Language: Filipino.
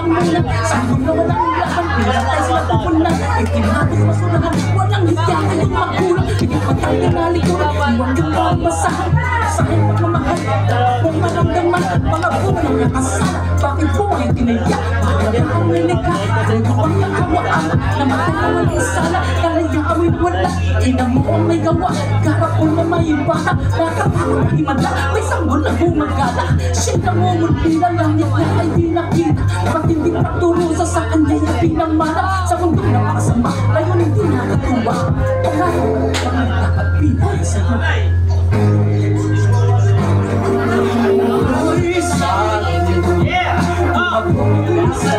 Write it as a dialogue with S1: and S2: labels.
S1: pangulang. Sa mundo walang laban, pinatay sila pupunan. Itinatong masurahan, walang hiya kayong magulang. Pinipatay na nalikuran, iwan yung pamasahan. Sa aking pagmamahal, kung maramdaman, mga bunang nakasala. Bakit po ay tinayak? Bakit ang nilikha? Kung bang nakawaan, namatay na walang sala. Kalaya amoy wala, ina mo ang may gawa. Karapon na may bata, nakapakot na himala. May sanggol na bumagala. Siya na mumulpila, langit na ay di nakita. Matinding pagturusa sa kanya'y pinamana. Sa mundo na makasama, ngayon hindi nakatuwa. Pagkain, walang dapat pinay sa'yo. Sa